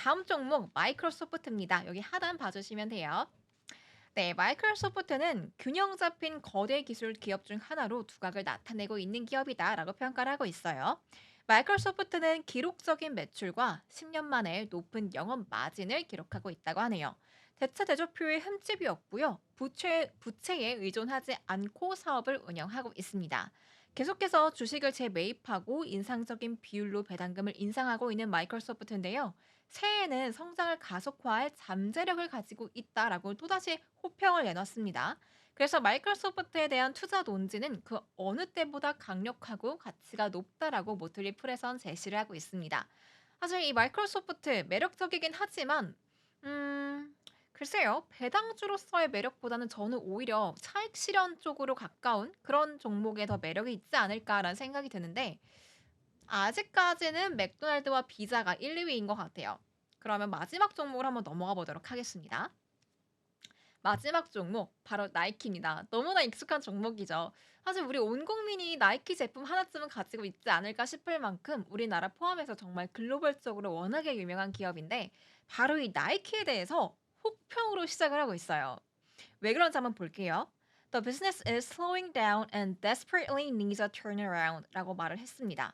다음 종목 마이크로소프트입니다. 여기 하단 봐주시면 돼요. 네, 마이크로소프트는 균형 잡힌 거대 기술 기업 중 하나로 두각을 나타내고 있는 기업이다라고 평가를 하고 있어요. 마이크로소프트는 기록적인 매출과 10년 만에 높은 영업 마진을 기록하고 있다고 하네요. 대차 대조표에 흠집이 없고요. 부채에 의존하지 않고 사업을 운영하고 있습니다. 계속해서 주식을 재매입하고 인상적인 비율로 배당금을 인상하고 있는 마이크로소프트인데요. 새해에는 성장을 가속화할 잠재력을 가지고 있다라고 또다시 호평을 내놨습니다. 그래서 마이크로소프트에 대한 투자 논지는 그 어느 때보다 강력하고 가치가 높다라고 모틀리 풀에선 제시를 하고 있습니다. 사실 이 마이크로소프트 매력적이긴 하지만 글쎄요. 배당주로서의 매력보다는 저는 오히려 차익 실현 쪽으로 가까운 그런 종목에 더 매력이 있지 않을까라는 생각이 드는데 아직까지는 맥도날드와 비자가 1, 2 위인 것 같아요. 그러면 마지막 종목으로 한번 넘어가 보도록 하겠습니다. 마지막 종목 바로 나이키입니다. 너무나 익숙한 종목이죠. 사실 우리 온 국민이 나이키 제품 하나쯤은 가지고 있지 않을까 싶을 만큼 우리나라 포함해서 정말 글로벌적으로 워낙에 유명한 기업인데 바로 이 나이키에 대해서 혹평으로 시작을 하고 있어요. 왜 그런지 한번 볼게요. The business is slowing down and desperately needs a turnaround라고 말을 했습니다.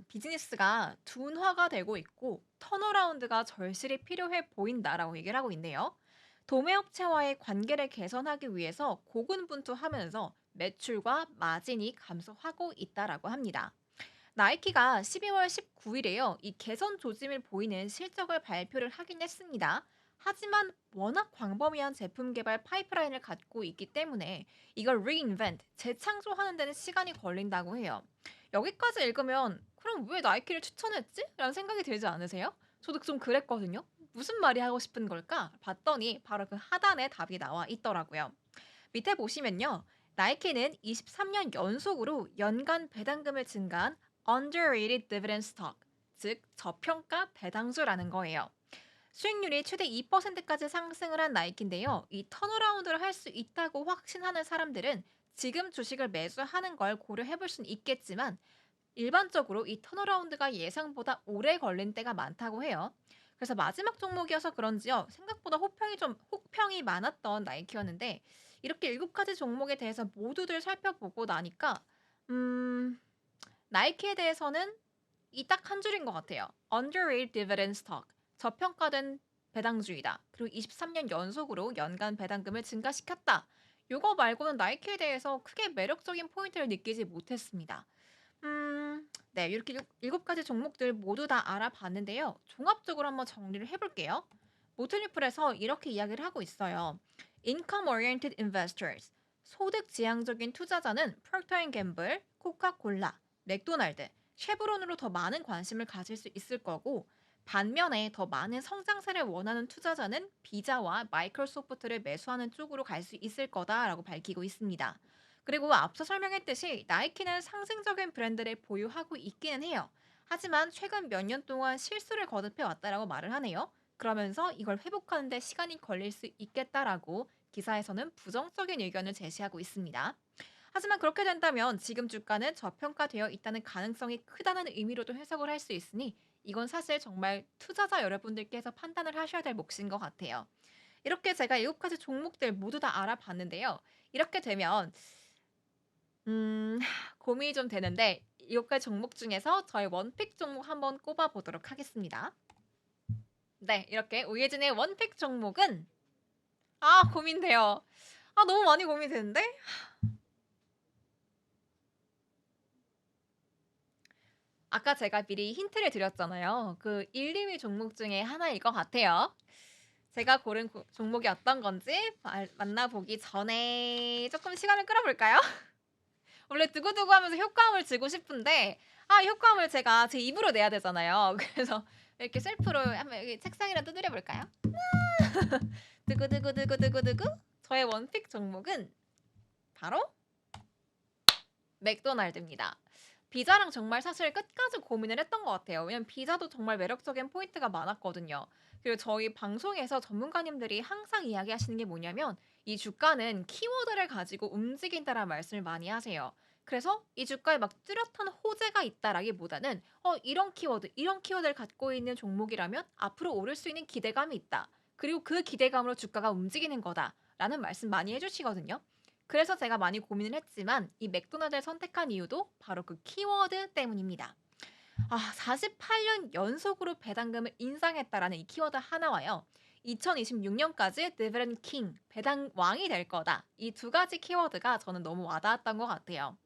비즈니스가 둔화가 되고 있고 턴어라운드가 절실히 필요해 보인다라고 얘기를 하고 있네요. 도매업체와의 관계를 개선하기 위해서 고군분투하면서 매출과 마진이 감소하고 있다라고 합니다. 나이키가 12월 19일에요. 이 개선 조짐을 보이는 실적을 발표를 하긴 했습니다. 하지만 워낙 광범위한 제품 개발 파이프라인을 갖고 있기 때문에 이걸 reinvent, 재창조하는 데는 시간이 걸린다고 해요. 여기까지 읽으면 그럼 왜 나이키를 추천했지? 라는 생각이 들지 않으세요? 저도 좀 그랬거든요. 무슨 말이 하고 싶은 걸까? 봤더니 바로 그 하단에 답이 나와 있더라고요. 밑에 보시면요. 나이키는 23년 연속으로 연간 배당금을 증가한 underrated dividend stock, 즉 저평가 배당주라는 거예요. 수익률이 최대 2%까지 상승을 한 나이키인데요. 이 턴어라운드를 할 수 있다고 확신하는 사람들은 지금 주식을 매수하는 걸 고려해 볼 수는 있겠지만 일반적으로 이 턴어라운드가 예상보다 오래 걸린 때가 많다고 해요. 그래서 마지막 종목이어서 그런지요. 생각보다 혹평이 많았던 나이키였는데 이렇게 7가지 종목에 대해서 모두들 살펴보고 나니까 음 나이키에 대해서는 이 딱 한 줄인 것 같아요. Underrated dividend stock. 저평가된 배당주이다. 그리고 23년 연속으로 연간 배당금을 증가시켰다. 요거 말고는 나이키에 대해서 크게 매력적인 포인트를 느끼지 못했습니다. 네. 이렇게 7가지 종목들 모두 다 알아봤는데요. 종합적으로 한번 정리를 해 볼게요. 모틀리플에서 이렇게 이야기를 하고 있어요. Income oriented investors. 소득 지향적인 투자자는 프록터 앤 갬블, 코카콜라, 맥도날드, 쉐브론으로 더 많은 관심을 가질 수 있을 거고 반면에 더 많은 성장세를 원하는 투자자는 비자와 마이크로소프트를 매수하는 쪽으로 갈 수 있을 거다라고 밝히고 있습니다. 그리고 앞서 설명했듯이 나이키는 상승적인 브랜드를 보유하고 있기는 해요. 하지만 최근 몇 년 동안 실수를 거듭해 왔다라고 말을 하네요. 그러면서 이걸 회복하는 데 시간이 걸릴 수 있겠다라고 기사에서는 부정적인 의견을 제시하고 있습니다. 하지만 그렇게 된다면 지금 주가는 저평가되어 있다는 가능성이 크다는 의미로도 해석을 할 수 있으니 이건 사실 정말 투자자 여러분들께서 판단을 하셔야 될 몫인 것 같아요. 이렇게 제가 7가지 종목들 모두 다 알아봤는데요. 이렇게 되면 고민이 좀 되는데 7가지 종목 중에서 저의 원픽 종목 한번 꼽아 보도록 하겠습니다. 네. 이렇게 오예진의 원픽 종목은 고민돼요. 너무 많이 고민되는데? 아까 제가 미리 힌트를 드렸잖아요. 그 1, 2위 종목 중에 하나일 것 같아요. 제가 고른 종목이 어떤 건지 만나보기 전에 조금 시간을 끌어볼까요? 원래 두고두고 하면서 효과음을 주고 싶은데 효과음을 제가 제 입으로 내야 되잖아요. 그래서 이렇게 셀프로 한번 여기 책상이랑 두드려 볼까요? 두구두구두구두구두구. 저의 원픽 종목은 바로 맥도날드입니다. 비자랑 정말 사실 끝까지 고민을 했던 것 같아요. 왜냐면 비자도 정말 매력적인 포인트가 많았거든요. 그리고 저희 방송에서 전문가님들이 항상 이야기하시는 게 뭐냐면 이 주가는 키워드를 가지고 움직인다라는 말씀을 많이 하세요. 그래서 이 주가에 막 뚜렷한 호재가 있다라기보다는 이런 키워드를 갖고 있는 종목이라면 앞으로 오를 수 있는 기대감이 있다. 그리고 그 기대감으로 주가가 움직이는 거다라는 말씀 많이 해주시거든요. 그래서 제가 많이 고민을 했지만 이 맥도날드를 선택한 이유도 바로 그 키워드 때문입니다. 48년 연속으로 배당금을 인상했다라는 이 키워드 하나와요. 2026년까지 디비던드 킹, 배당 왕이 될 거다. 이 두 가지 키워드가 저는 너무 와닿았던 것 같아요.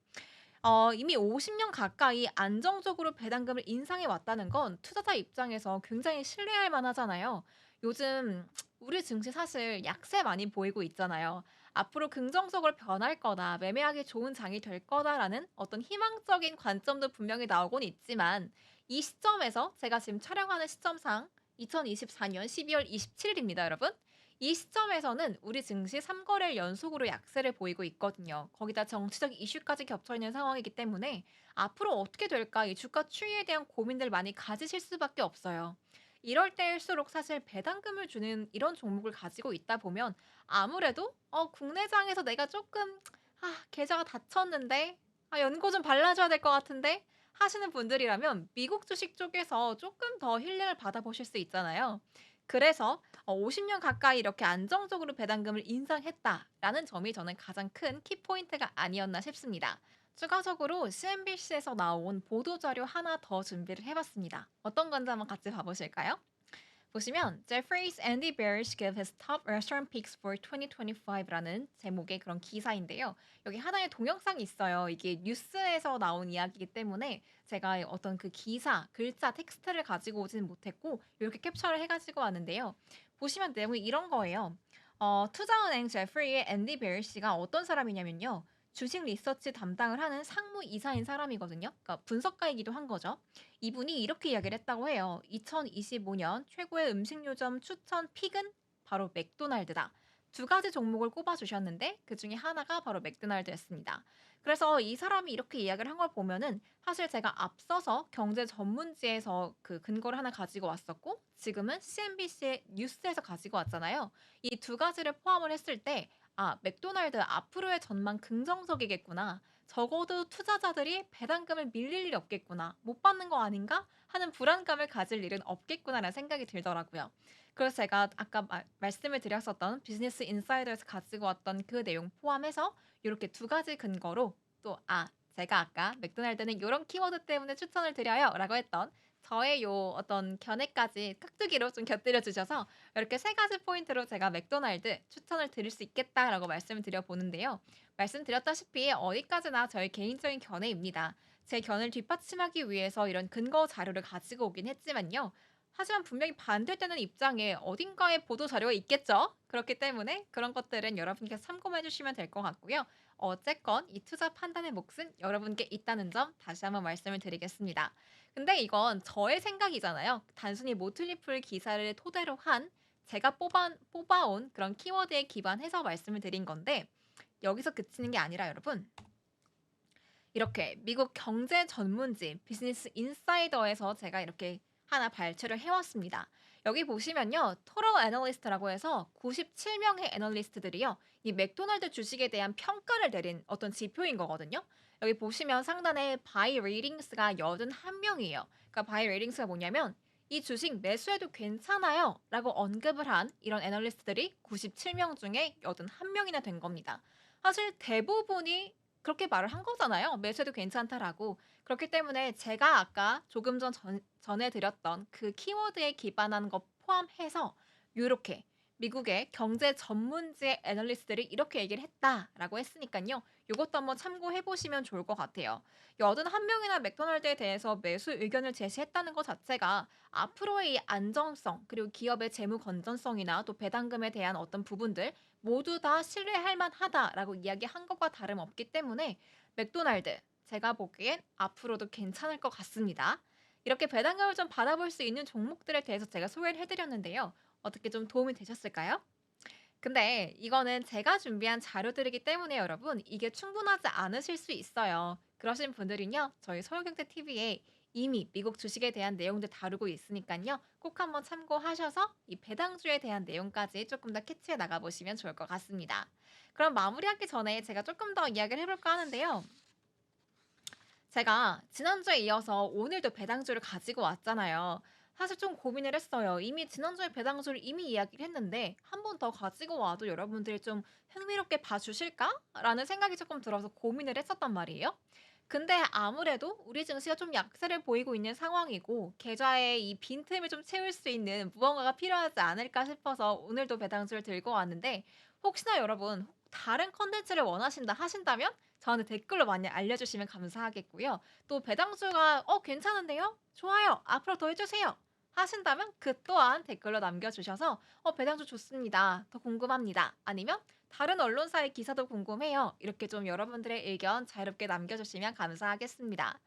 이미 50년 가까이 안정적으로 배당금을 인상해 왔다는 건 투자자 입장에서 굉장히 신뢰할 만하잖아요. 요즘 우리 증시 사실 약세 많이 보이고 있잖아요. 앞으로 긍정적으로 변할 거다, 매매하기 좋은 장이 될 거다라는 어떤 희망적인 관점도 분명히 나오곤 있지만 이 시점에서 제가 지금 촬영하는 시점상 2024년 12월 27일입니다, 여러분. 이 시점에서는 우리 증시 3거래일 연속으로 약세를 보이고 있거든요. 거기다 정치적 이슈까지 겹쳐 있는 상황이기 때문에 앞으로 어떻게 될까 이 주가 추이에 대한 고민들 많이 가지실 수밖에 없어요. 이럴 때일수록 사실 배당금을 주는 이런 종목을 가지고 있다 보면 아무래도 국내장에서 내가 조금 계좌가 닫혔는데 연고 좀 발라줘야 될 것 같은데 하시는 분들이라면 미국 주식 쪽에서 조금 더 힐링을 받아보실 수 있잖아요. 그래서 50년 가까이 이렇게 안정적으로 배당금을 인상했다라는 점이 저는 가장 큰 키포인트가 아니었나 싶습니다. 추가적으로 CNBC에서 나온 보도자료 하나 더 준비를 해봤습니다. 어떤 건지 한번 같이 봐보실까요? 보시면 Jeffries and the Bears give his top restaurant picks for 2025라는 제목의 그런 기사인데요. 여기 하나의 동영상이 있어요. 이게 뉴스에서 나온 이야기이기 때문에 제가 어떤 그 기사, 글자, 텍스트를 가지고 오지는 못했고 이렇게 캡처를 해가지고 왔는데요. 보시면 내용이 이런 거예요. 투자은행 제프리의 앤디 베어씨가 어떤 사람이냐면요. 주식 리서치 담당을 하는 상무 이사인 사람이거든요. 그러니까 분석가이기도 한 거죠. 이분이 이렇게 이야기를 했다고 해요. 2025년 최고의 음식료점 추천 픽은 바로 맥도날드다. 두 가지 종목을 꼽아주셨는데 그 중에 하나가 바로 맥도날드였습니다. 그래서 이 사람이 이렇게 이야기를 한 걸 보면은 사실 제가 앞서서 경제 전문지에서 그 근거를 하나 가지고 왔었고 지금은 CNBC의 뉴스에서 가지고 왔잖아요. 이 두 가지를 포함을 했을 때 맥도날드 앞으로의 전망 긍정적이겠구나. 적어도 투자자들이 배당금을 밀릴 일이 없겠구나. 못 받는 거 아닌가? 하는 불안감을 가질 일은 없겠구나라는 생각이 들더라고요. 그래서 제가 아까 말씀을 드렸었던 비즈니스 인사이더에서 가지고 왔던 그 내용 포함해서 이렇게 두 가지 근거로 또 제가 아까 맥도날드는 이런 키워드 때문에 추천을 드려요 라고 했던 저의 요 어떤 견해까지 깍두기로 좀 곁들여 주셔서 이렇게 세 가지 포인트로 제가 맥도날드 추천을 드릴 수 있겠다라고 말씀을 드려보는데요. 말씀드렸다시피 어디까지나 저의 개인적인 견해입니다. 제 견해를 뒷받침하기 위해서 이런 근거 자료를 가지고 오긴 했지만요. 하지만 분명히 반대되는 입장에 어딘가에 보도 자료가 있겠죠? 그렇기 때문에 그런 것들은 여러분께서 참고해 주시면 될 것 같고요. 어쨌건 이 투자 판단의 몫은 여러분께 있다는 점 다시 한번 말씀을 드리겠습니다. 근데 이건 저의 생각이잖아요. 단순히 모틀리풀 기사를 토대로 한 제가 뽑아온 그런 키워드에 기반해서 말씀을 드린 건데 여기서 그치는 게 아니라 여러분 이렇게 미국 경제 전문지 비즈니스 인사이더에서 제가 이렇게 하나 발췌를 해왔습니다. 여기 보시면요. 토럴 애널리스트라고 해서 97명의 애널리스트들이요. 이 맥도날드 주식에 대한 평가를 내린 어떤 지표인 거거든요. 여기 보시면 상단에 바이 레이팅스가 81명이에요. 그러니까 바이 레이팅스가 뭐냐면 이 주식 매수해도 괜찮아요 라고 언급을 한 이런 애널리스트들이 97명 중에 81명이나 된 겁니다. 사실 대부분이 그렇게 말을 한 거잖아요. 매수해도 괜찮다라고. 그렇기 때문에 제가 아까 조금 전에 드렸던 그 키워드에 기반한 것 포함해서 요렇게 미국의 경제 전문지의 애널리스트들이 이렇게 얘기를 했다라고 했으니까요. 요것도 한번 참고해 보시면 좋을 것 같아요. 81명이나 맥도날드에 대해서 매수 의견을 제시했다는 것 자체가 앞으로의 이 안정성 그리고 기업의 재무 건전성이나 또 배당금에 대한 어떤 부분들 모두 다 신뢰할 만하다라고 이야기한 것과 다름없기 때문에 맥도날드 제가 보기엔 앞으로도 괜찮을 것 같습니다. 이렇게 배당금을 좀 받아볼 수 있는 종목들에 대해서 제가 소개를 해드렸는데요. 어떻게 좀 도움이 되셨을까요? 근데 이거는 제가 준비한 자료들이기 때문에 여러분 이게 충분하지 않으실 수 있어요. 그러신 분들은요. 저희 서울경제TV에 이미 미국 주식에 대한 내용들 다루고 있으니까요. 꼭 한번 참고하셔서 이 배당주에 대한 내용까지 조금 더 캐치해 나가보시면 좋을 것 같습니다. 그럼 마무리하기 전에 제가 조금 더 이야기를 해볼까 하는데요. 제가 지난주에 이어서 오늘도 배당주를 가지고 왔잖아요. 사실 좀 고민을 했어요. 이미 지난주에 배당주를 이미 이야기를 했는데 한 번 더 가지고 와도 여러분들이 좀 흥미롭게 봐주실까? 라는 생각이 조금 들어서 고민을 했었단 말이에요. 근데 아무래도 우리 증시가 좀 약세를 보이고 있는 상황이고 계좌에 이 빈틈을 좀 채울 수 있는 무언가가 필요하지 않을까 싶어서 오늘도 배당주를 들고 왔는데 혹시나 여러분 다른 컨텐츠를 원하신다 하신다면 저한테 댓글로 많이 알려주시면 감사하겠고요. 또 배당주가 괜찮은데요? 좋아요. 앞으로 더 해주세요. 하신다면 그 또한 댓글로 남겨주셔서 배당주 좋습니다. 더 궁금합니다. 아니면 다른 언론사의 기사도 궁금해요. 이렇게 좀 여러분들의 의견 자유롭게 남겨주시면 감사하겠습니다.